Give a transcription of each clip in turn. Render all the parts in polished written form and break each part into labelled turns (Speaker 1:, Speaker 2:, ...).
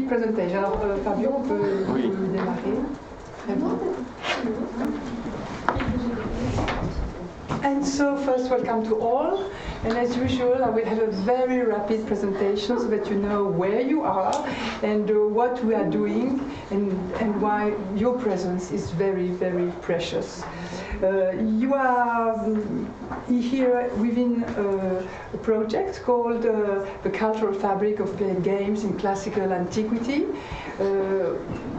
Speaker 1: presentation. Alors, Fabio, on peut démarrer. Très bien. And so, first, welcome to all. And as usual, I will have a very rapid presentation so that you know where you are and what we are doing and why your presence is very, very precious. You are here within a project called The Cultural Fabric of Playing Games in Classical Antiquity,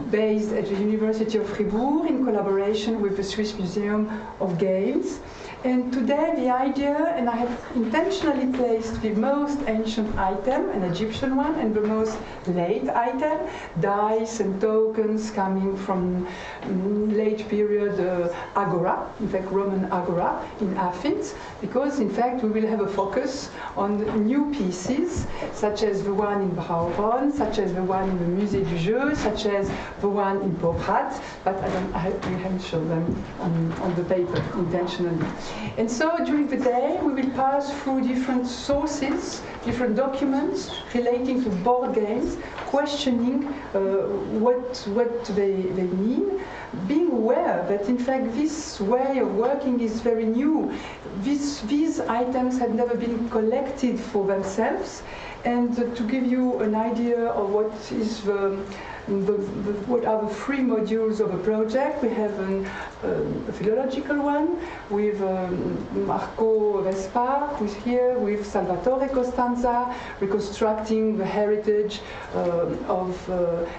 Speaker 1: based at the University of Fribourg in collaboration with the Swiss Museum of Games. And today the idea, and I have intentionally placed the most ancient item, an Egyptian one, and the most late item, dice and tokens coming from late period agora, in fact Roman agora in Athens, because in fact we will have a focus on new pieces, such as the one in Fribourg, such as the one in the Musée du Jeu, such as the one in Poprad, but we haven't shown them on the paper intentionally. And so during the day we will pass through different sources, different documents relating to board games, questioning what they mean, being aware that in fact this way of working is very new. These items had never been collected for themselves, and to give you an idea of what is what are the three modules of a project, we have a philological one with Marco Vespa, who is here, with Salvatore Costanza, reconstructing the heritage of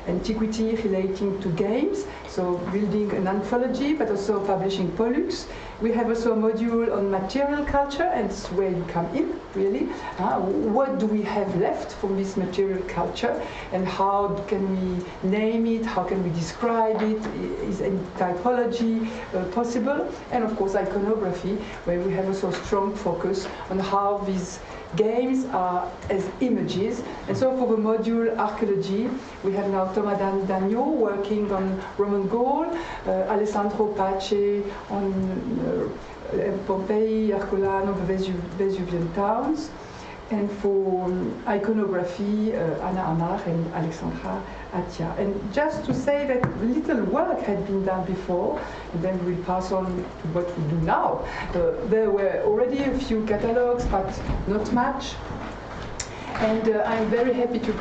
Speaker 1: antiquity relating to games, so building an anthology, but also publishing Pollux. We have also a module on material culture, and it's where you come in, really. What do we have left from this material culture, and how can we name it, how can we describe it, is any typology possible? And of course iconography, where we have also a strong focus on how these games are as images. And so for the module archaeology, we have now Thomas Dagnon working on Roman Gaul, Alessandro Pace on Pompeii, Herculano, the Vesuvian towns. And for iconography, Anna Amar and Alexandra Atia. And just to say that little work had been done before, and then we'll pass on to what we do now. There were already a few catalogs, but not much. And I'm very happy to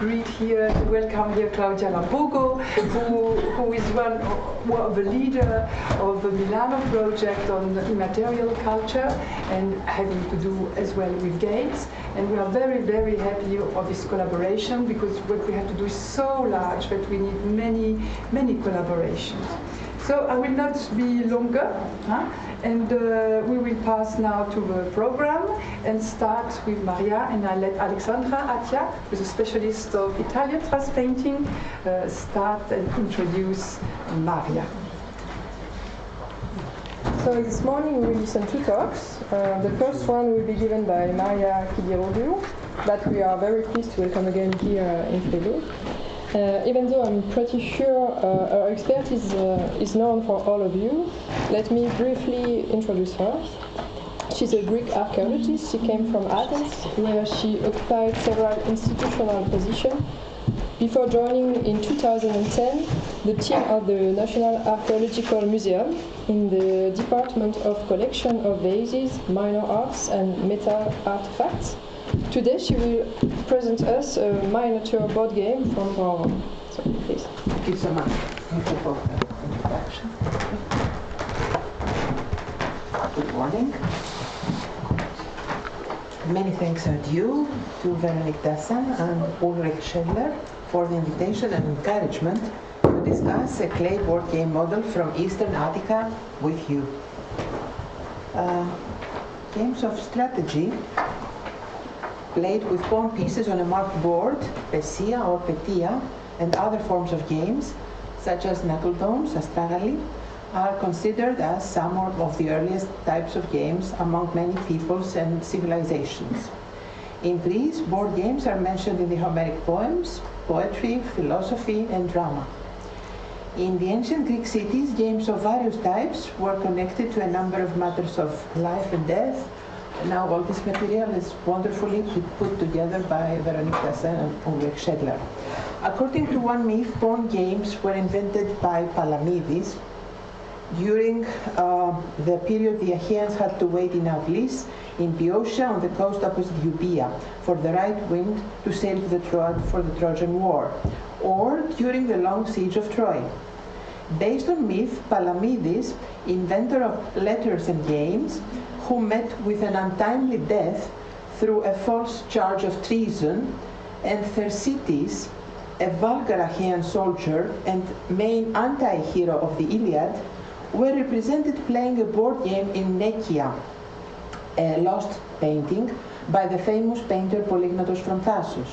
Speaker 1: welcome here Claudia Lambogo, who is one of the leader of the Milano project on immaterial culture and having to do as well with games. And we are very, very happy of this collaboration, because what we have to do is so large that we need many, many collaborations. So I will not be longer, and we will pass now to the program and start with Maria, and I'll let Alexandra Atia, who's a specialist of Italian trust painting, start and introduce Maria.
Speaker 2: So this morning we will listen to talks. The first one will be given by Maria Chidiroglou, that we are very pleased to welcome again here in Fribourg. Even though I'm pretty sure her expertise is known for all of you, let me briefly introduce her. She's a Greek archaeologist. She came from Athens, where she occupied several institutional positions before joining in 2010 the team of the National Archaeological Museum in the Department of Collection of Vases, Minor Arts and Metal Artifacts. Today she will present us a miniature board game from Rome. So please.
Speaker 3: Thank you so much. Thank you for the introduction. Good morning. Many thanks are due to Véronique Dasen and Ulrich Schindler for the invitation and encouragement to discuss a clay board game model from Eastern Attica with you. Games of strategy played with pawn pieces on a marked board, pesia or petia, and other forms of games, such as knuckledones, astragali, are considered as some of the earliest types of games among many peoples and civilizations. In Greece, board games are mentioned in the Homeric poems, poetry, philosophy, and drama. In the ancient Greek cities, games of various types were connected to a number of matters of life and death. Now all this material is wonderfully put together by Véronique Dasen and Ulrich Schindler. According to one myth, pawn games were invented by Palamedes. During the period the Achaeans had to wait in Aulis, in Boeotia, on the coast opposite Euboea, for the right wind to sail to the for the Trojan War, or during the long siege of Troy. Based on myth, Palamedes, inventor of letters and games, who met with an untimely death through a false charge of treason, and Thersites, a vulgar Achaean soldier and main anti-hero of the Iliad, were represented playing a board game in Nekia, a lost painting by the famous painter Polygnotos from Thassos.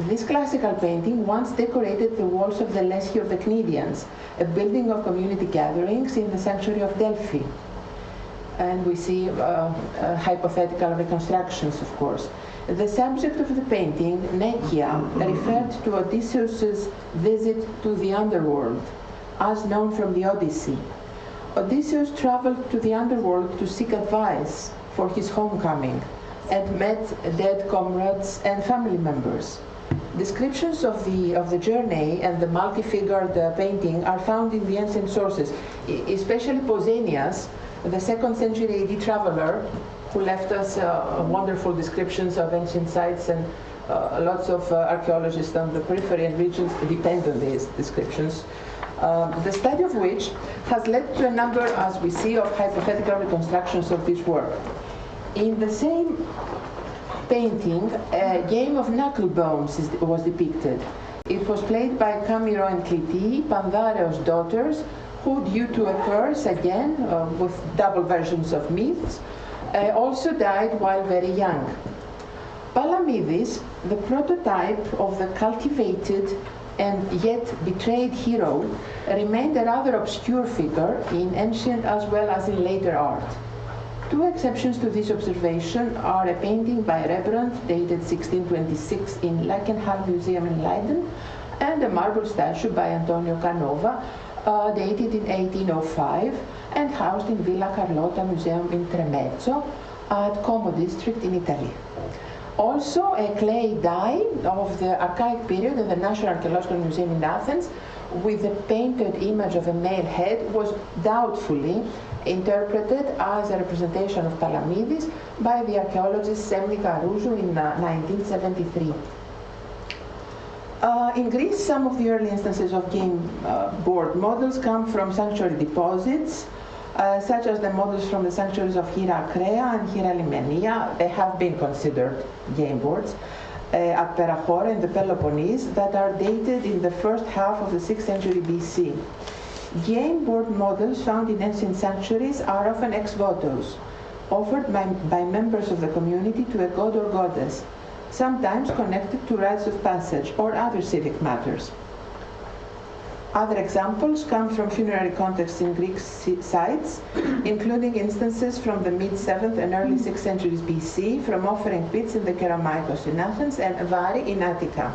Speaker 3: This classical painting once decorated the walls of the Leschi of the Cnidians, a building of community gatherings in the sanctuary of Delphi. And we see hypothetical reconstructions, of course. The subject of the painting, Nekia, referred to Odysseus' visit to the underworld, as known from the Odyssey. Odysseus traveled to the underworld to seek advice for his homecoming and met dead comrades and family members. Descriptions of the journey and the multi-figured painting are found in the ancient sources, especially Pausanias, the 2nd century AD traveler, who left us wonderful descriptions of ancient sites, and lots of archaeologists on the periphery and regions depend on these descriptions. The study of which has led to a number, as we see, of hypothetical reconstructions of this work. In the same painting, a game of knucklebones was depicted. It was played by Camiro and Clytie, Pandareos' daughters, who, due to a curse, again, with double versions of myths, also died while very young. Palamedes, the prototype of the cultivated and yet betrayed hero, remained a rather obscure figure in ancient as well as in later art. Two exceptions to this observation are a painting by Rembrandt dated 1626 in Leichenhall Museum in Leiden, and a marble statue by Antonio Canova dated in 1805 and housed in Villa Carlotta Museum in Tremezzo at Como district in Italy. Also, a clay die of the archaic period in the National Archaeological Museum in Athens with a painted image of a male head was doubtfully interpreted as a representation of Palamedes by the archaeologist Semni Karouzou in 1973. In Greece, some of the early instances of game board models come from sanctuary deposits, such as the models from the sanctuaries of Hera Acrea and Hera Lymenia. They have been considered game boards at Perachora in the Peloponnese that are dated in the first half of the 6th century BC. Game board models found in ancient sanctuaries are often ex votos, offered by members of the community to a god or goddess, sometimes connected to rites of passage or other civic matters. Other examples come from funerary contexts in Greek sites, including instances from the mid-7th and early 6th centuries BC from offering pits in the Keramaikos in Athens and Vari in Attica.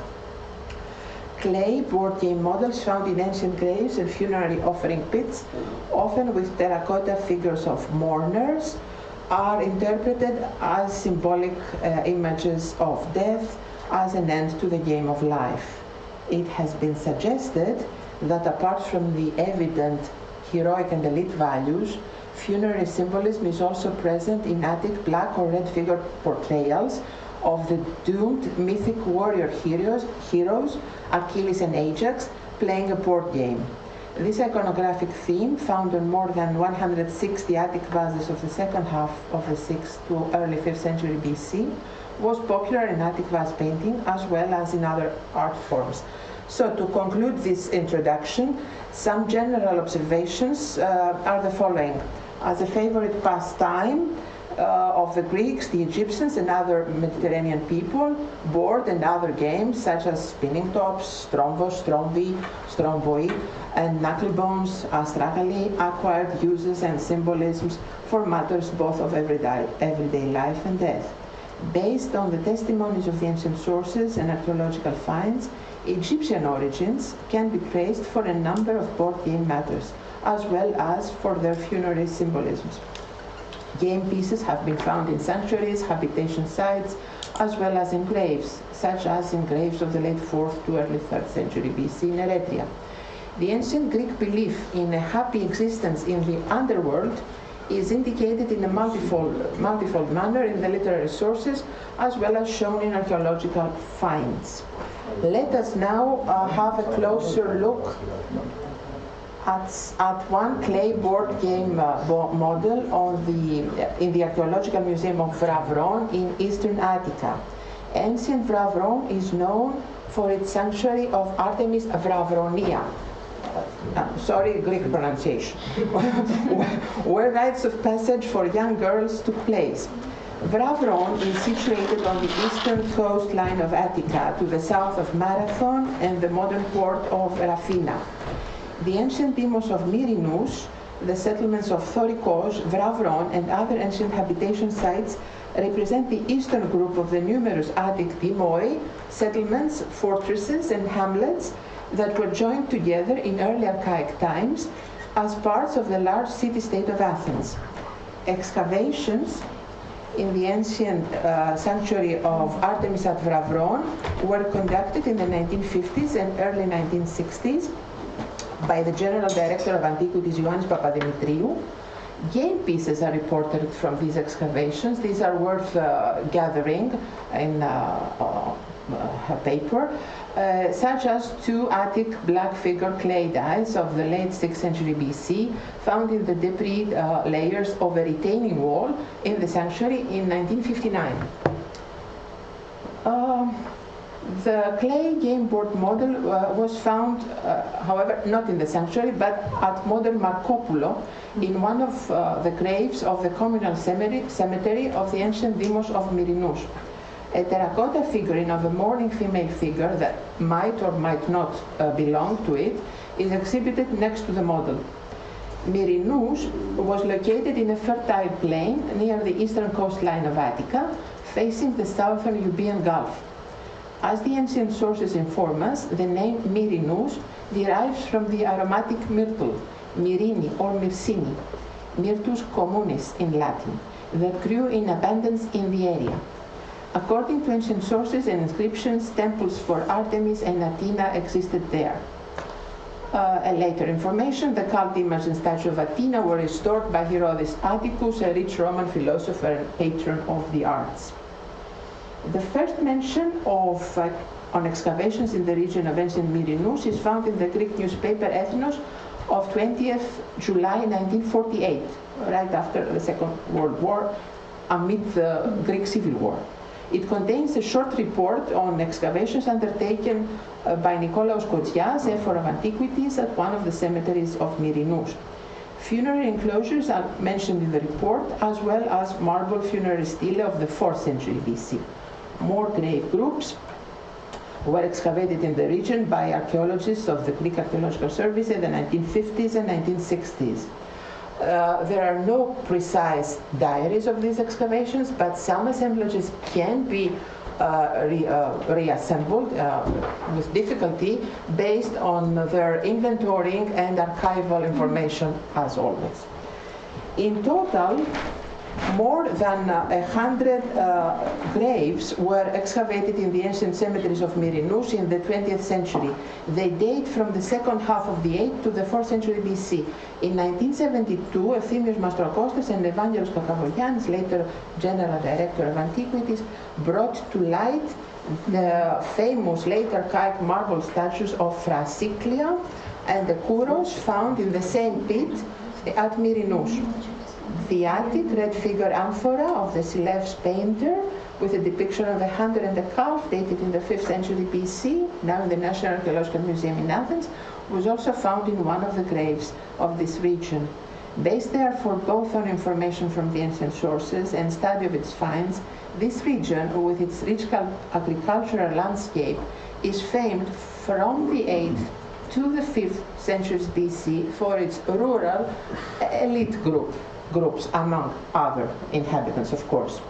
Speaker 3: Clay board game models found in ancient graves and funerary offering pits, often with terracotta figures of mourners, are interpreted as symbolic images of death as an end to the game of life. It has been suggested that apart from the evident heroic and elite values, funerary symbolism is also present in Attic black or red figure portrayals of the doomed mythic warrior heroes, Achilles and Ajax, playing a board game. This iconographic theme, found on more than 160 Attic vases of the second half of the 6th to early 5th century BC, was popular in Attic vase painting as well as in other art forms. So to conclude this introduction, some general observations are the following. As a favorite pastime of the Greeks, the Egyptians, and other Mediterranean people, board and other games such as spinning tops, strombos, strombi, stromboi, and knucklebones, astragali, acquired uses and symbolisms for matters both of everyday life and death. Based on the testimonies of the ancient sources and archaeological finds, Egyptian origins can be traced for a number of board game matters, as well as for their funerary symbolisms. Game pieces have been found in sanctuaries, habitation sites, as well as in graves, such as in graves of the late 4th to early 3rd century BC in Eretria. The ancient Greek belief in a happy existence in the underworld is indicated in a multifold manner in the literary sources, as well as shown in archaeological finds. Let us now have a closer look at one clay board game model in the Archaeological Museum of Vravron in eastern Attica. Ancient Vravron is known for its sanctuary of Artemis Vravronia. Sorry, Greek pronunciation, where rites of passage for young girls took place. Vravron is situated on the eastern coastline of Attica, to the south of Marathon and the modern port of Rafina. The ancient demos of Myrinous, the settlements of Thorikos, Vravron, and other ancient habitation sites represent the eastern group of the numerous Attic demoi, settlements, fortresses, and hamlets that were joined together in early archaic times as parts of the large city-state of Athens. Excavations in the ancient sanctuary of Artemis at Vravron were conducted in the 1950s and early 1960s by the General Director of Antiquities, Ioannis Papadimitriou. Game pieces are reported from these excavations. These are worth gathering in a paper, such as 2 Attic black figure clay dice of the late 6th century BC, found in the debris layers of a retaining wall in the sanctuary in 1959. The clay game board model was found, however, not in the sanctuary, but at modern Markopoulou, in one of the graves of the communal cemetery of the ancient demos of Myrinous. A terracotta figurine of a mourning female figure that might or might not belong to it is exhibited next to the model. Myrinous was located in a fertile plain near the eastern coastline of Attica, facing the southern Euboean Gulf. As the ancient sources inform us, the name Myrinous derives from the aromatic myrtle, Myrini or Myrsini, Myrtus communis in Latin, that grew in abundance in the area. According to ancient sources and inscriptions, temples for Artemis and Athena existed there. Later information, the cult image and statue of Athena were restored by Herodes Atticus, a rich Roman philosopher and patron of the arts. The first mention of on excavations in the region of ancient Myrinous is found in the Greek newspaper Ethnos of 20th July 1948, right after the Second World War, amid the Greek Civil War. It contains a short report on excavations undertaken by Nikolaos Kotsias, Ephor of Antiquities, at one of the cemeteries of Myrinous. Funerary enclosures are mentioned in the report, as well as marble funerary stele of the 4th century BC. More grave groups were excavated in the region by archaeologists of the Greek Archaeological Service in the 1950s and 1960s. There are no precise diaries of these excavations, but some assemblages can be reassembled with difficulty based on their inventorying and archival information, as always. In total, more than 100 graves were excavated in the ancient cemeteries of Myrinous in the 20th century. They date from the second half of the 8th to the 4th century BC. In 1972, Ephemios Mastrokostas and Evangelos Kakavogiannis, later General Director of Antiquities, brought to light the famous late archaic marble statues of Thrasyklia and the Kouros found in the same pit at Myrinous. The Attic red figure amphora of the Silevs painter with a depiction of a hunter and a calf dated in the 5th century BC, now in the National Archaeological Museum in Athens, was also found in one of the graves of this region. Based therefore both on information from the ancient sources and study of its finds, this region, with its rich agricultural landscape, is famed from the 8th to the 5th centuries BC for its rural elite groups, among other inhabitants, of course.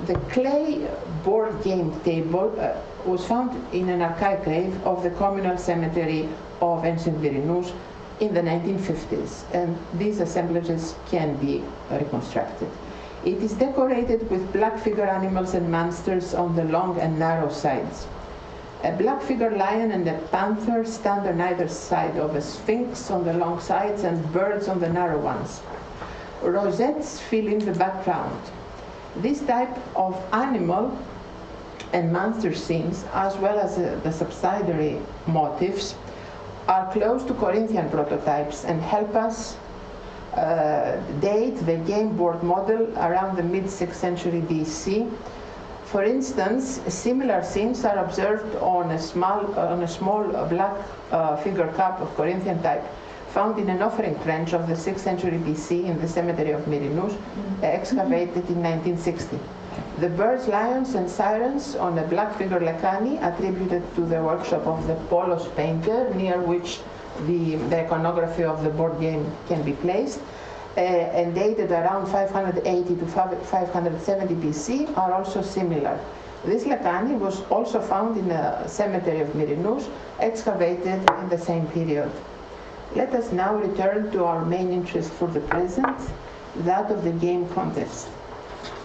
Speaker 3: The clay board game table was found in an archaic grave of the communal cemetery of ancient Myrinous in the 1950s, and these assemblages can be reconstructed. It is decorated with black figure animals and monsters on the long and narrow sides. A black figure lion and a panther stand on either side of a sphinx on the long sides and birds on the narrow ones. Rosettes fill in the background. This type of animal and monster scenes, as well as the subsidiary motifs, are close to Corinthian prototypes and help us date the game board model around the mid-6th century BC. For instance, similar scenes are observed on a small black figure cup of Corinthian type found in an offering trench of the 6th century BC in the cemetery of Myrinous, excavated in 1960. The birds, lions, and sirens on a black figure Lekani, attributed to the workshop of the Polos painter, near which the iconography of the board game can be placed, and dated around 580 to 570 BC, are also similar. This Lekani was also found in a cemetery of Myrinous, excavated in the same period. Let us now return to our main interest for the present, that of the game context.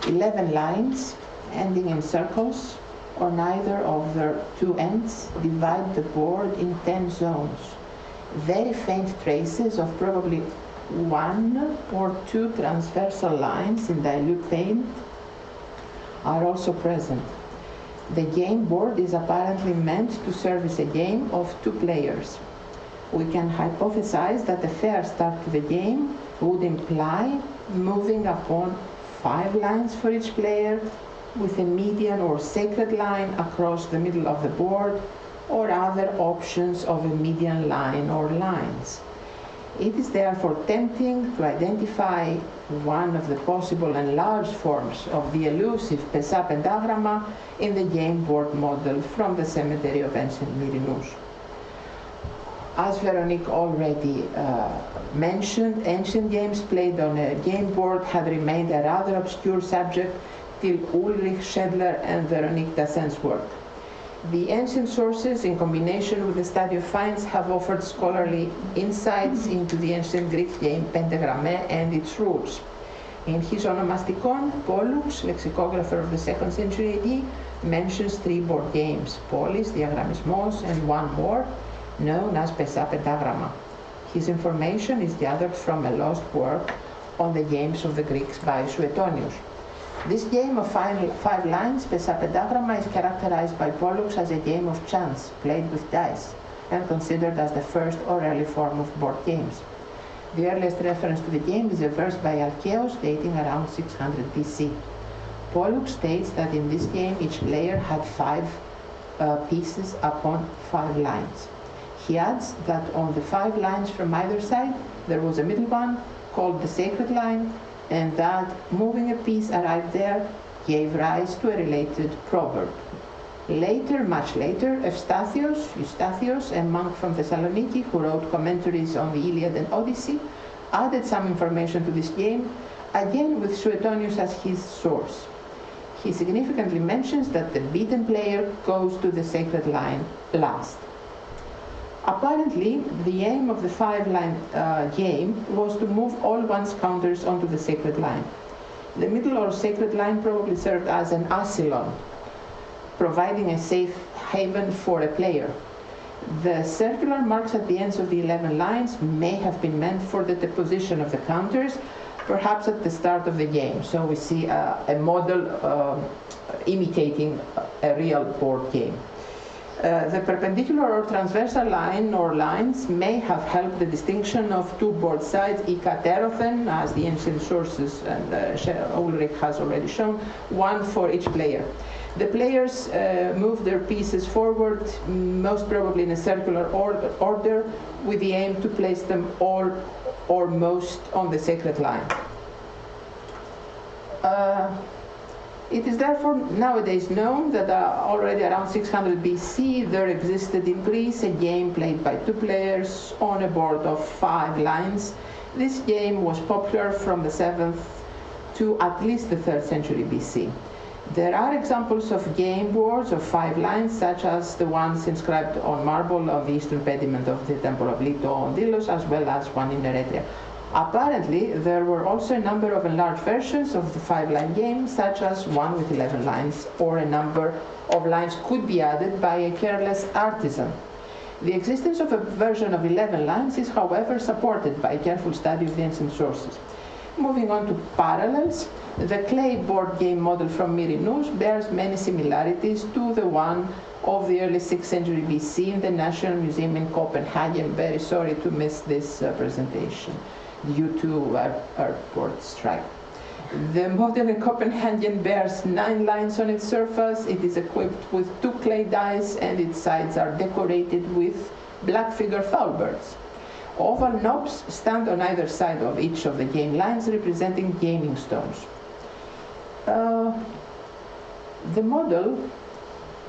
Speaker 3: 11 lines, ending in circles, or neither of their two ends, divide the board in 10 zones. Very faint traces of probably 1 or 2 transversal lines in dilute paint are also present. The game board is apparently meant to serve as a game of 2 players. We can hypothesize that a fair start to the game would imply moving upon 5 lines for each player, with a median or sacred line across the middle of the board, or other options of a median line or lines. It is therefore tempting to identify one of the possible enlarged forms of the elusive Pessa pentagramma in the game board model from the cemetery of ancient Myrinous. As Véronique already mentioned, ancient games played on a game board had remained a rather obscure subject till Ulrich Schädler and Véronique Dasen's work. The ancient sources, in combination with the study of finds, have offered scholarly insights into the ancient Greek game pentagramme and its rules. In his Onomastikon, Pollux, lexicographer of the 2nd century AD, mentions 3 board games, Polis, Diagrammismos, and one more, known as Pessa pentagramma. His information is gathered from a lost work on the games of the Greeks by Suetonius. This game of 5 lines, Pessa pentagramma, is characterized by Pollux as a game of chance, played with dice, and considered as the first or early form of board games. The earliest reference to the game is a verse by Alcaeus dating around 600 BC. Pollux states that in this game each player had 5 pieces upon 5 lines. He adds that on the 5 lines from either side there was a middle one called the sacred line, and that moving a piece arrived there gave rise to a related proverb. Later, much later, Eustathios, a monk from Thessaloniki who wrote commentaries on the Iliad and Odyssey, added some information to this game, again with Suetonius as his source. He significantly mentions that the beaten player goes to the sacred line last. Apparently, the aim of the 5-line game was to move all one's counters onto the sacred line. The middle or sacred line probably served as an asylon, providing a safe haven for a player. The circular marks at the ends of the 11 lines may have been meant for the deposition of the counters, perhaps at the start of the game. So we see a model imitating a real board game. The perpendicular or transversal line or lines may have helped the distinction of 2 board sides, ikaterofen, as the ancient sources and Ulrich has already shown, 1 for each player. The players move their pieces forward, most probably in a circular order, with the aim to place them all or most on the sacred line. It is therefore nowadays known that already around 600 BC there existed in Greece a game played by 2 players on a board of 5 lines. This game was popular from the 7th to at least the 3rd century BC. There are examples of game boards of 5 lines, such as the ones inscribed on marble on the eastern pediment of the temple of Leto on Delos, as well as one in Eretria. Apparently, there were also a number of enlarged versions of the 5-line game, such as one with 11 lines, or a number of lines could be added by a careless artisan. The existence of a version of 11 lines is, however, supported by a careful study of the ancient sources. Moving on to parallels, the clay board game model from nous bears many similarities to the one of the early 6th century BC in the National Museum in Copenhagen. Very sorry to miss this presentation due to airport strike. The model in Copenhagen bears 9 lines on its surface. It is equipped with 2 clay dice, and its sides are decorated with black figure fowl birds. Oval knobs stand on either side of each of the game lines, representing gaming stones. The model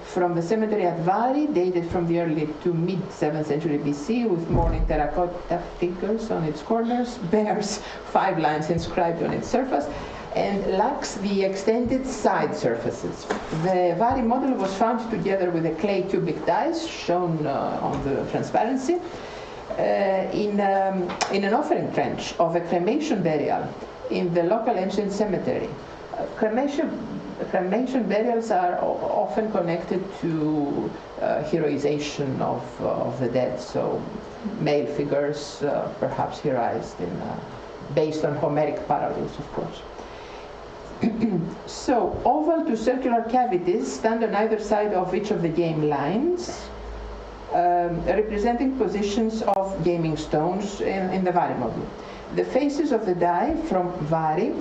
Speaker 3: from the cemetery at Vari, dated from the early to mid 7th century BC, with mourning terracotta figures on its corners, bears 5 lines inscribed on its surface and lacks the extended side surfaces. The Vari model was found together with a clay cubic dice, shown on the transparency, in an offering trench of a cremation burial in the local ancient cemetery. Cremation burials are often connected to heroization of the dead, so male figures perhaps heroized based on Homeric parallels, of course. So oval to circular cavities stand on either side of each of the game lines, representing positions of gaming stones in the Vari model. The faces of the die from Vari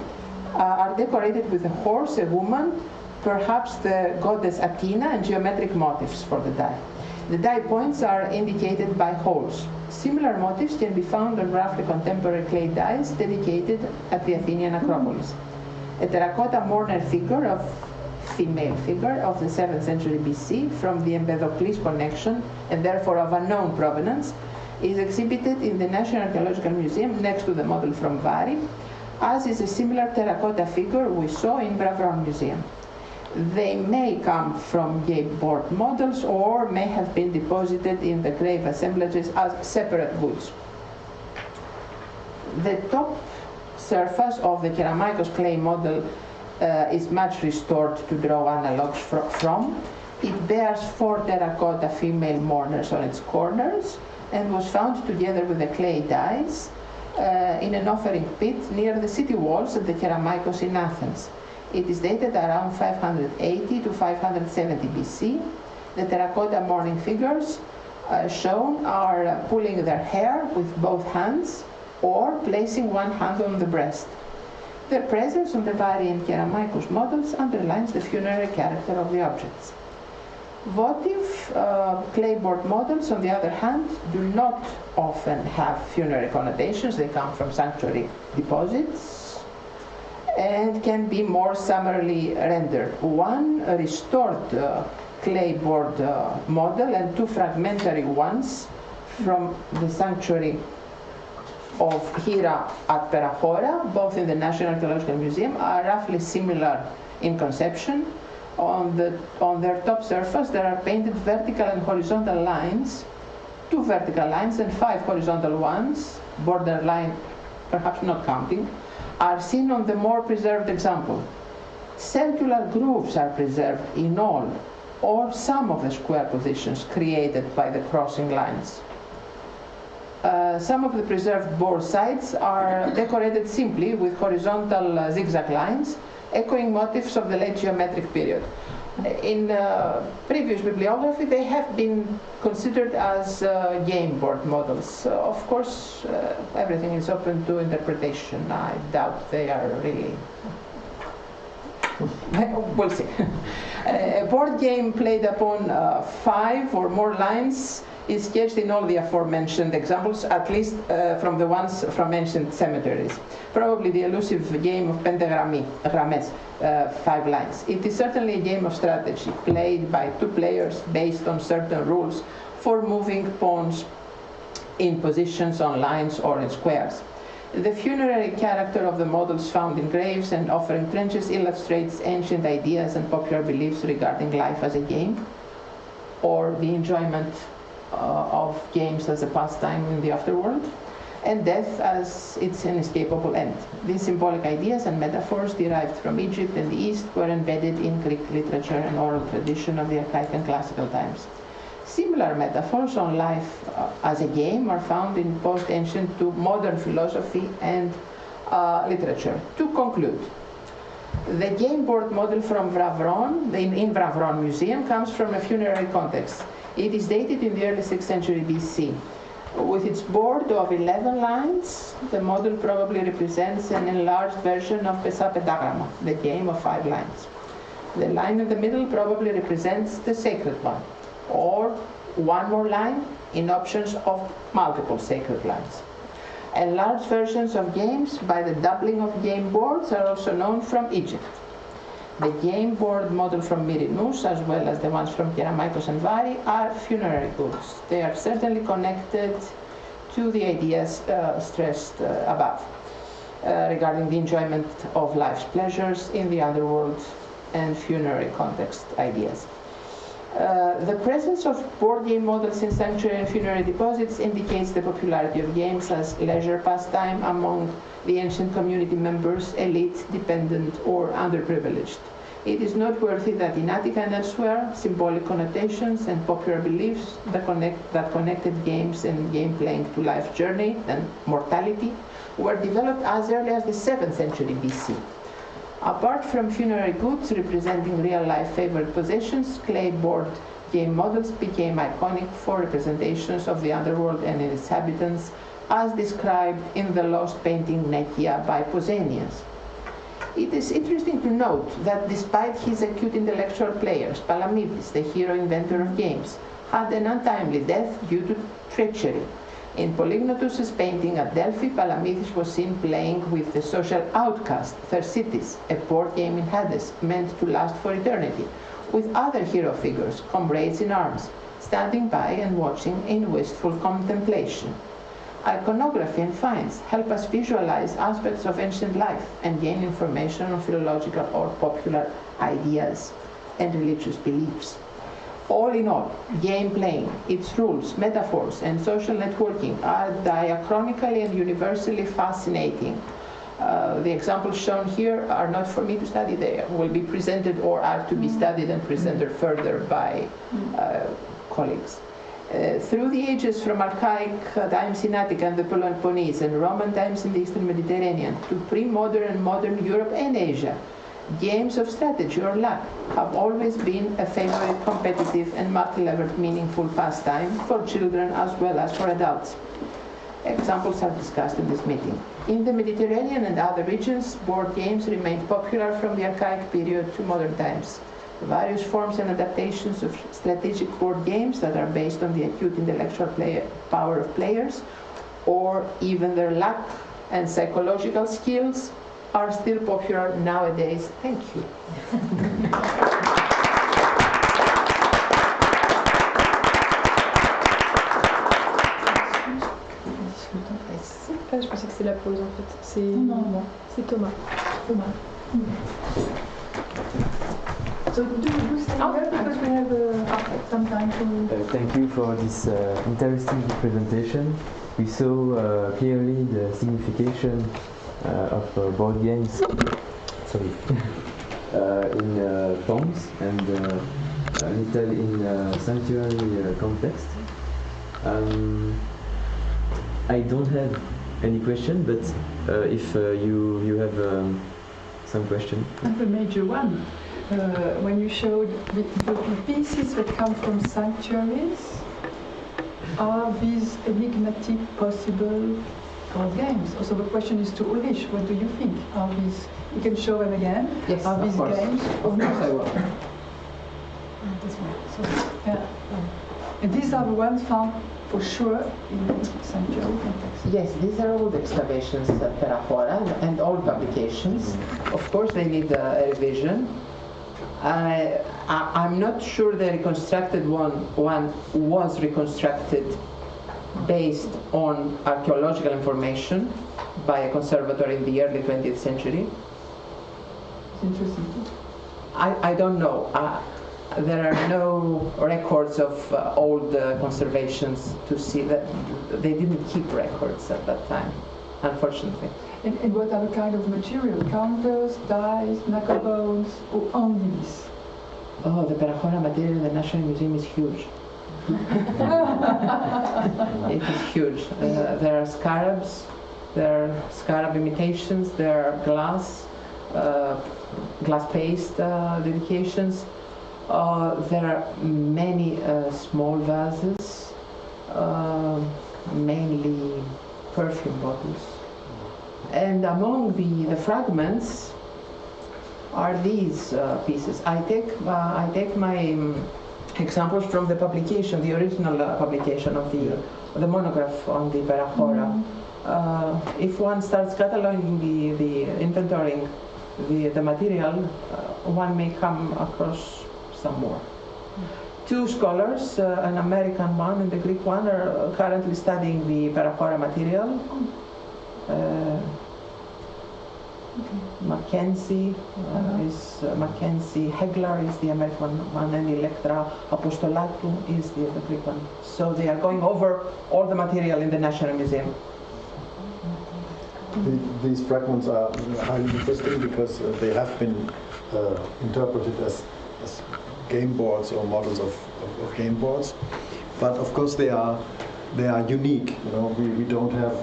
Speaker 3: are decorated with a horse, a woman, perhaps the goddess Athena, and geometric motifs for the die. The die points are indicated by holes. Similar motifs can be found on roughly contemporary clay dies dedicated at the Athenian Acropolis. A terracotta mourner figure, female figure of the 7th century BC from the Empedocles connection, and therefore of unknown provenance, is exhibited in the National Archaeological Museum next to the model from Vari, as is a similar terracotta figure we saw in Bravron Museum. They may come from game board models or may have been deposited in the grave assemblages as separate goods. The top surface of the Keramikos clay model is much restored to draw analogues from. It bears 4 terracotta female mourners on its corners and was found together with the clay dice in an offering pit near the city walls at the Keramikos in Athens. It is dated around 580 to 570 BC. The terracotta mourning figures shown are pulling their hair with both hands or placing one hand on the breast. Their presence on the Vari and Keramikos models underlines the funerary character of the objects. Votive clayboard models, on the other hand, do not often have funerary connotations. They come from sanctuary deposits and can be more summarily rendered. One restored clayboard model and 2 fragmentary ones from the sanctuary of Hira at Perahora, both in the National Archaeological Museum, are roughly similar in conception. On their top surface there are painted vertical and horizontal lines, 2 vertical lines and 5 horizontal ones, borderline perhaps not counting, are seen on the more preserved example. Circular grooves are preserved in all or some of the square positions created by the crossing lines. Some of the preserved bore sides are decorated simply with horizontal zigzag lines, echoing motifs of the late geometric period. In previous bibliography, they have been considered as game board models. Of course, everything is open to interpretation. I doubt they are really. We'll see. A board game played upon 5 or more lines is sketched in all the aforementioned examples, at least from the ones from ancient cemeteries. Probably the elusive game of pentagrames, 5 lines. It is certainly a game of strategy, played by 2 players based on certain rules for moving pawns in positions on lines or in squares. The funerary character of the models found in graves and offering trenches illustrates ancient ideas and popular beliefs regarding life as a game, or the enjoyment of games as a pastime in the afterworld. and death as its inescapable end. These symbolic ideas and metaphors derived from Egypt and the East were embedded in Greek literature and oral tradition of the archaic and classical times. Similar metaphors on life as a game are found in post-ancient to modern philosophy and literature. To conclude, the game board model from Vravron, in Vravron Museum, comes from a funerary context. It is dated in the early 6th century BC. With its board of 11 lines, the model probably represents an enlarged version of Pesapedagramma, the game of 5 lines. The line in the middle probably represents the sacred one, or one more line in options of multiple sacred lines. Enlarged versions of games by the doubling of game boards are also known from Egypt. The game board model from Myrinous, as well as the ones from Keramaitos and Vari, are funerary goods. They are certainly connected to the ideas stressed above regarding the enjoyment of life's pleasures in the underworld and funerary context ideas. The presence of board game models in sanctuary and funerary deposits indicates the popularity of games as leisure pastime among the ancient community members, elite, dependent, or underprivileged. It is noteworthy that in Attica and elsewhere, symbolic connotations and popular beliefs that connected games and game playing to life journey and mortality were developed as early as the 7th century BC. Apart from funerary goods representing real-life favored possessions, clay board game models became iconic for representations of the underworld and its inhabitants, as described in the lost painting Nekia by Pausanias. It is interesting to note that despite his acute intellectual players, Palamidis, the hero inventor of games, had an untimely death due to treachery. In Polygnotus's painting at Delphi, Palamidis was seen playing with the social outcast, Thersites, a board game in Hades meant to last for eternity, with other hero figures, comrades in arms, standing by and watching in wistful contemplation. Iconography and finds help us visualize aspects of ancient life and gain information on philological or popular ideas and religious beliefs. All in all, game playing, its rules, metaphors, and social networking are diachronically and universally fascinating. The examples shown here are not for me to study. They will be presented or are to be studied and presented further by colleagues. Through the ages, from archaic times in Attica and the Peloponnese and Roman times in the Eastern Mediterranean to pre-modern and modern Europe and Asia, games of strategy or luck have always been a favorite, competitive, and multi-leveled meaningful pastime for children as well as for adults. Examples are discussed in this meeting. In the Mediterranean and other regions, board games remained popular from the archaic period to modern times. Various forms and adaptations of strategic board games that are based on the acute intellectual power of players, or even their luck and psychological skills, are still popular nowadays. Thank you.
Speaker 2: Ah, je pensais que c'était la pause en fait. C'est
Speaker 1: Non.
Speaker 2: C'est Thomas.
Speaker 1: So do you stay here because we have some time to...
Speaker 4: Thank you for this interesting presentation. We saw clearly the signification of board games in tombs and a little in sanctuary context. I don't have any question, but if you have some question.
Speaker 1: And the major one, when you showed the pieces that come from sanctuaries, are these enigmatic possible board games? So the question is to Ulrich, what do you think? Are these, you can show them again?
Speaker 3: Yes,
Speaker 1: are these games or
Speaker 3: Of
Speaker 1: not?
Speaker 3: course I will.
Speaker 1: This one. So, yeah. And these are the ones found for sure in sanctuary context.
Speaker 3: Yes, these are old excavations at Terrafora and old publications. Of course, they need a revision. I'm not sure the reconstructed one was reconstructed based on archaeological information by a conservator in the early 20th century.
Speaker 1: It's interesting.
Speaker 3: I don't know. there are no records of old conservations to see that they didn't keep records at that time, unfortunately.
Speaker 1: And what other kind of material? Counters, dice, knuckle bones, or only this?
Speaker 3: Oh, the Perahora material in the National Museum is huge. It is huge. There are scarabs, there are scarab imitations, there are glass paste dedications. There are many small vases, mainly perfume bottles. And among the fragments are these pieces. I take my examples from the publication, the original publication of the monograph on the Perahora. If one starts cataloging the inventorying the material, one may come across some more. Two scholars, an American one and a Greek one, are currently studying the Perahora material. Mackenzie Heglar is the American one, and Electra Apostolatou is the Greek one. So they are going over all the material in the National Museum.
Speaker 5: These fragments are highly interesting because they have been interpreted as game boards or models of game boards, but of course they are unique. You know, we don't have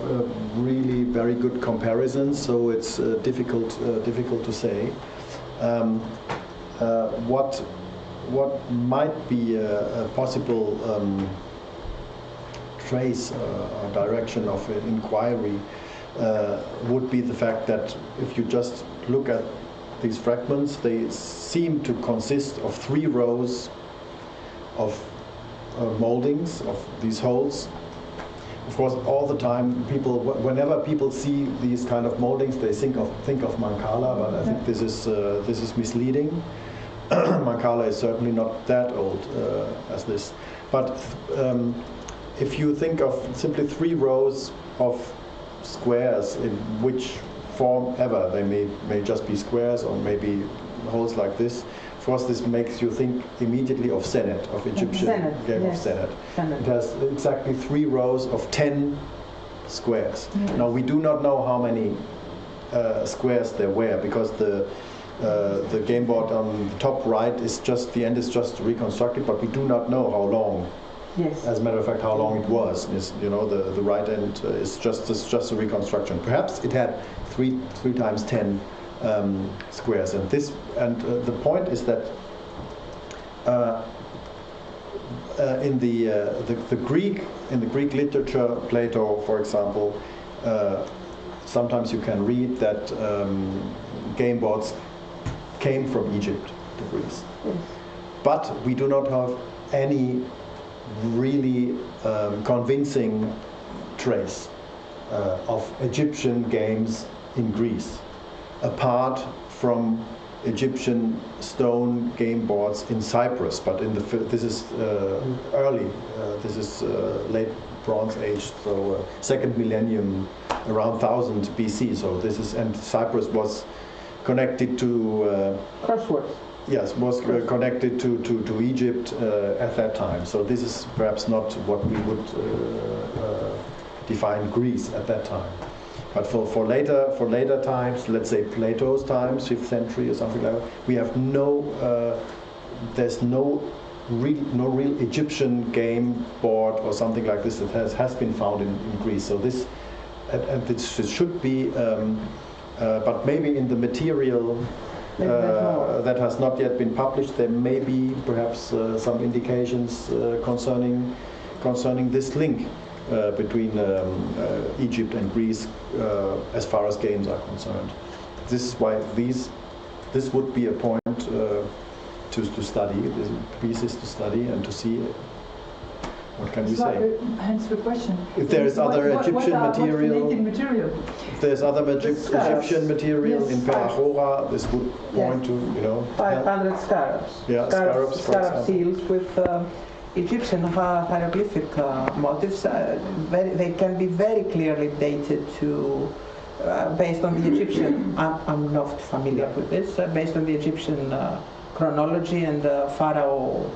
Speaker 5: really very good comparisons, so it's difficult to say. What might be a possible trace or direction of inquiry would be the fact that if you just look at these fragments, they seem to consist of 3 rows of moldings of these holes. Of course, all the time, whenever people see these kind of moldings, they think of Mancala, but I think this is misleading. Mancala is certainly not that old as this. But if you think of simply 3 rows of squares in which form ever, they may just be squares or maybe holes like this. Of course, this makes you think immediately of Senet, of Egyptian game of Senet. It has exactly 3 rows of 10 squares. Now we do not know how many squares there were because the game board on the top right is the end is just reconstructed, but we do not know how long.
Speaker 3: Yes.
Speaker 5: As a matter of fact, how long it was. The right end is just a reconstruction. Perhaps it had 3 times 10 squares, and the point is that in the Greek literature, Plato, for example, sometimes you can read that game boards came from Egypt to Greece, but we do not have any really convincing trace of Egyptian games in Greece, apart from Egyptian stone game boards in Cyprus. But this is early, this is late Bronze Age, so 2nd millennium, around 1000 BC. So this is, and Cyprus was connected to
Speaker 3: crosswords.
Speaker 5: Yes, was connected to Egypt at that time. So this is perhaps not what we would define Greece at that time. But for later times, let's say Plato's times, 5th century or something like that, we have there's no real Egyptian game board or something like this that has been found in Greece. So this, and this should be, but maybe in the material that has not yet been published, there may be perhaps some indications concerning this link between Egypt and Greece as far as games are concerned. This is why this would be a point to study, these pieces to study and to see. What can we say?
Speaker 1: Hence the question.
Speaker 5: If there is other Egyptian material, if there's other Egyptian material in Perahora, this would point to
Speaker 3: 500 scarabs.
Speaker 5: Yeah,
Speaker 3: scarab seals with Egyptian hieroglyphic motifs. They can be very clearly dated to, based on the Egyptian. I'm not familiar with this. Based on the Egyptian chronology and the pharaoh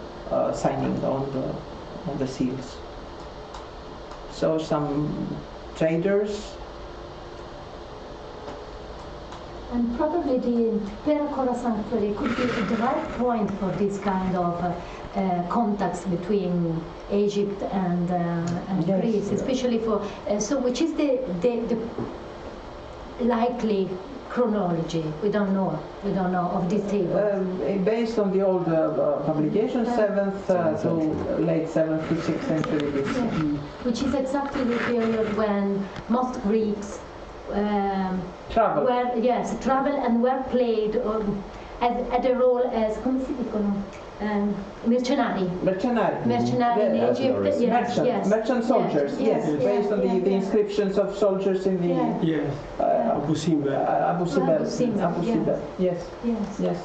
Speaker 3: signing on the seals. So some traders.
Speaker 6: And probably the Terracotta Sanctuary could be the right point for this kind of contacts between Egypt and
Speaker 3: Yes.
Speaker 6: Greece, especially for so which is the likely chronology? We don't know of this table.
Speaker 3: Based on the old publication, 7th to late 7th to 6th century BC.
Speaker 6: Yeah. Which is exactly the period when most Greeks
Speaker 3: Travel.
Speaker 6: travel and were played at a role as come si dicono mercenari. Mercenari in Egypt.
Speaker 3: Merchant soldiers. Yes. Based on the inscriptions of soldiers in the
Speaker 7: Abu Simbel.
Speaker 3: Abu Simbel. Yes. Yes.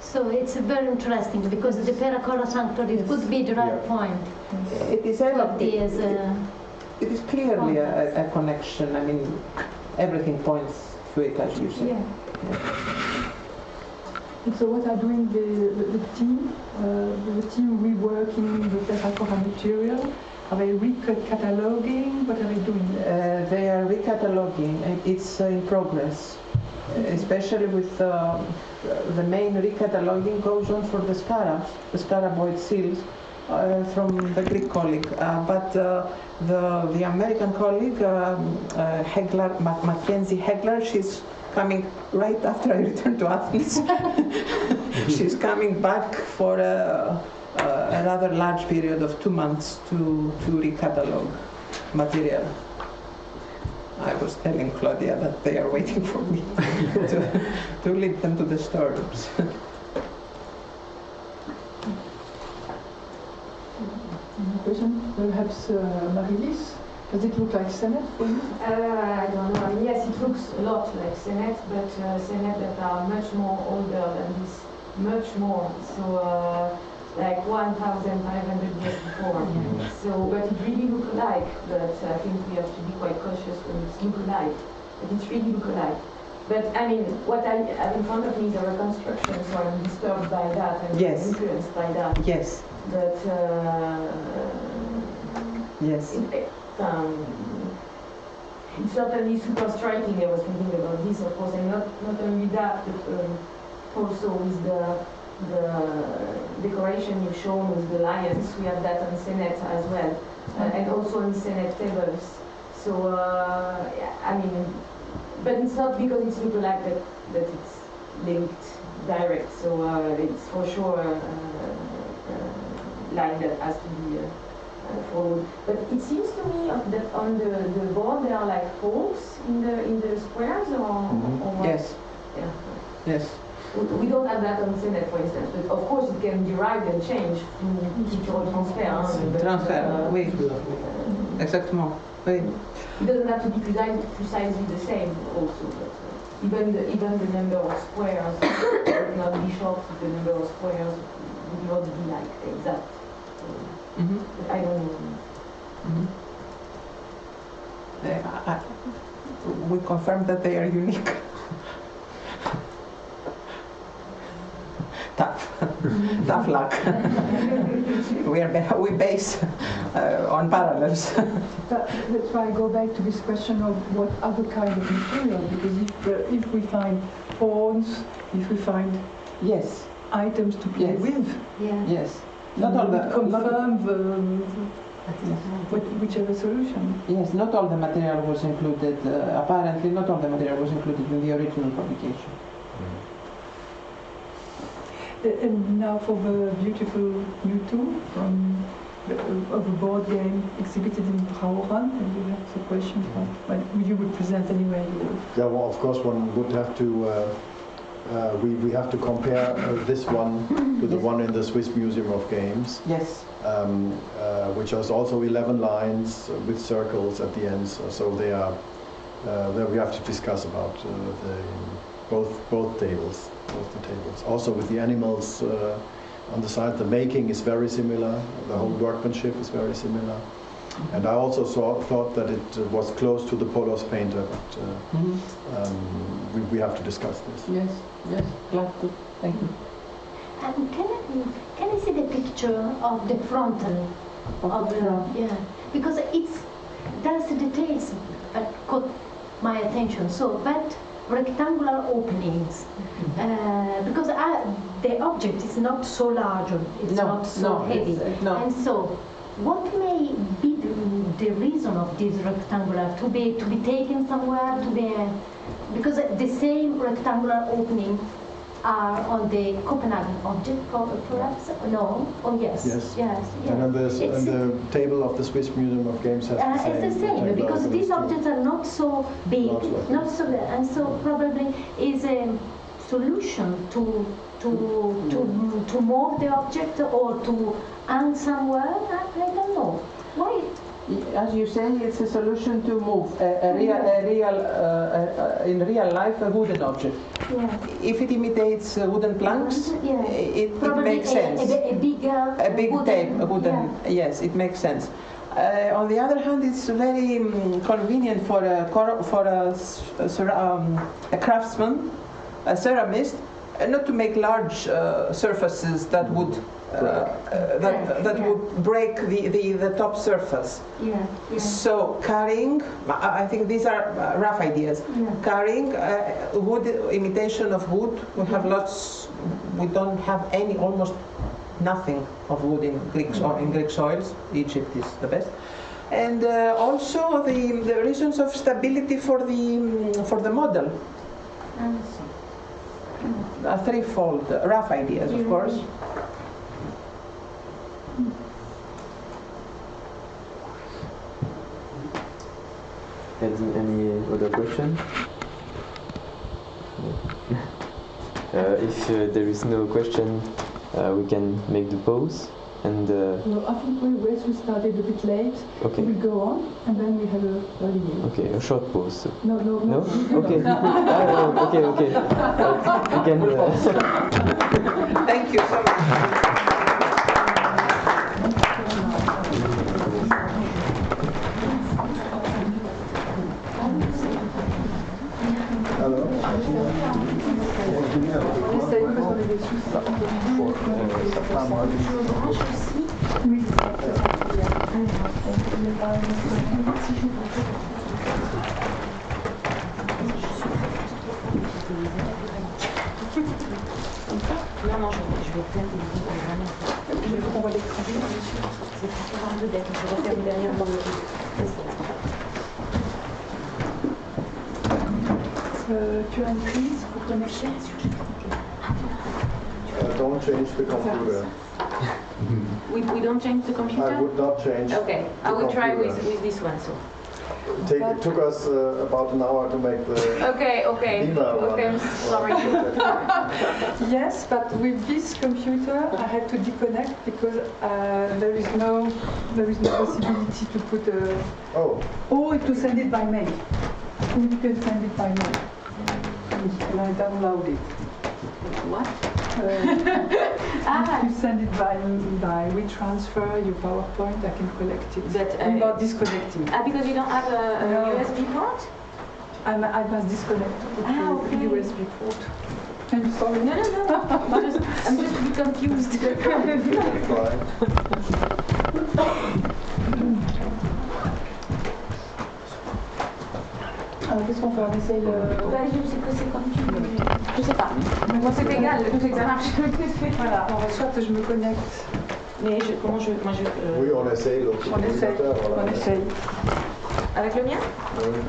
Speaker 6: So it's very interesting because the Terracotta Sanctuary could be the right point.
Speaker 3: It is it is clearly a connection. I mean, everything points to it, as you say.
Speaker 6: Yeah.
Speaker 1: And so what are doing the team? The team reworking the terracotta material? Are they recataloguing? What are they doing?
Speaker 3: They are recataloguing. It's in progress, especially with the main recataloguing goes on for the scarabs, the scaraboid seals, from the Greek colleague. But the American colleague, Mackenzie Hegler, she's coming right after I return to Athens. She's coming back for a rather large period of 2 months to recatalog material. I was telling Claudia that they are waiting for me to lead them to the storerooms.
Speaker 1: Question? Perhaps Marie-Lise? Does it look like Senet for you?
Speaker 8: I don't know. I mean, yes, it looks a lot like Senet, but Senet that are much more older than this, much more. So, like 1,500 years before. So, but it really look alike. But I think we have to be quite cautious when it's look alike. But it's really look alike. But I mean, what I have in front of me is a reconstruction, so I'm disturbed by that and influenced by that.
Speaker 3: Yes.
Speaker 8: But
Speaker 3: yes.
Speaker 8: It's certainly super striking. I was thinking about this, of course, and not only that, but also with the decoration you've shown with the lions. We have that on Senet as well, and also on Senet tables. So I mean, but it's not because it's lookalike that it's linked direct. So it's for sure a line that has to be followed. But it seems to me that on the board there are like holes in the squares, or what?
Speaker 3: Yes.
Speaker 8: Yeah.
Speaker 3: Yes.
Speaker 8: We don't have that on Senet, for instance, but of course it can derive and change through cultural transfer.
Speaker 3: Transfer, oui. Exactement. Oui.
Speaker 8: It doesn't have to be precisely the same also, but even the number of squares would not be short, the number of squares would not be like exact. But I don't know.
Speaker 3: We confirm that they are unique. Tough luck. We base on parallels.
Speaker 1: That's why I go back to this question of what other kind of material, because if we find horns, if we find items to play with,
Speaker 3: yes, not all the
Speaker 1: confirm whichever solution.
Speaker 3: Yes, not all the material was included. Apparently, not all the material was included in the original publication.
Speaker 1: And now for the beautiful new tool of a board game exhibited in Brauran, and you have the question but you would present anyway.
Speaker 5: Yeah, well, of course, one would have to. We have to compare this one to the one in the Swiss Museum of Games.
Speaker 3: Yes.
Speaker 5: Which has also 11 lines with circles at the end. So they are. There we have to discuss about both tables. Also with the animals on the side, the making is very similar, the whole workmanship is very similar. And I also thought that it was close to the Polos painter, but we have to discuss this.
Speaker 3: Yes, glad to. Thank you.
Speaker 6: And can I see the picture of the frontal of the yeah? Because there's the details that caught my attention. So that rectangular openings, because the object is not so large, it's not so heavy, and so what may be the reason of this rectangular to be taken somewhere because the same rectangular opening are on the Copenhagen object, perhaps? No? Oh, yes. Yes.
Speaker 5: And on the table of the Swiss Museum of Games has
Speaker 6: it's the same, because these objects are not so big, not so big, and so probably is a solution to move the object or to hang somewhere. I don't know. Why?
Speaker 3: As you say, it's a solution to move in real life a wooden object.
Speaker 6: Yeah.
Speaker 3: If it imitates wooden planks, it makes sense.
Speaker 6: A big wooden,
Speaker 3: yes, it makes sense. On the other hand, it's very convenient for a craftsman, a ceramist, not to make large surfaces that would would break the top surface. So carrying, I think these are rough ideas. Carrying wood, imitation of wood. We have lots. We don't have almost nothing of wood in Greek soils. Egypt is the best. And also the reasons of stability for the model. A threefold, rough ideas, of course.
Speaker 4: Any other question? If there is no question, we can make the pause. And
Speaker 9: no, I think we started a bit late.
Speaker 4: Okay.
Speaker 9: We will go on, and then we have a holiday.
Speaker 4: Okay, a short pause. So.
Speaker 9: No.
Speaker 4: Okay. Okay. We can.
Speaker 3: Thank you so much.
Speaker 10: Non, je vais faire des vidéos vraiment. Je veux qu'on voit l'écran. C'est pour faire un peu d'être. Je vais refaire une dernière fois.
Speaker 1: Tu as une prise pour connecter?
Speaker 5: Don't change the computer.
Speaker 10: We don't change the computer?
Speaker 5: I would not change.
Speaker 10: Okay, I will try with this one. So.
Speaker 5: It took us about an hour to make the
Speaker 10: Okay, I'm sorry.
Speaker 1: Yes, but with this computer I had to disconnect because there is no possibility to put or to send it by mail. You can send it by mail. And I download it.
Speaker 10: What?
Speaker 1: If you send it by WeTransfer your PowerPoint, I can collect it.
Speaker 10: But
Speaker 1: without disconnecting.
Speaker 10: Because you don't have a USB port?
Speaker 1: I must disconnect the USB port. I'm sorry.
Speaker 10: No. I'm just a bit confused.
Speaker 1: Qu'est-ce qu'on fait? On essaye le...
Speaker 10: Je sais que c'est comme tu veux. Je sais pas. Moi c'est égal, le fait que ça marche.
Speaker 1: Voilà, soit je me connecte.
Speaker 10: Mais
Speaker 5: Oui, on essaye.
Speaker 1: On essaye.
Speaker 10: Avec le mien?
Speaker 5: Oui.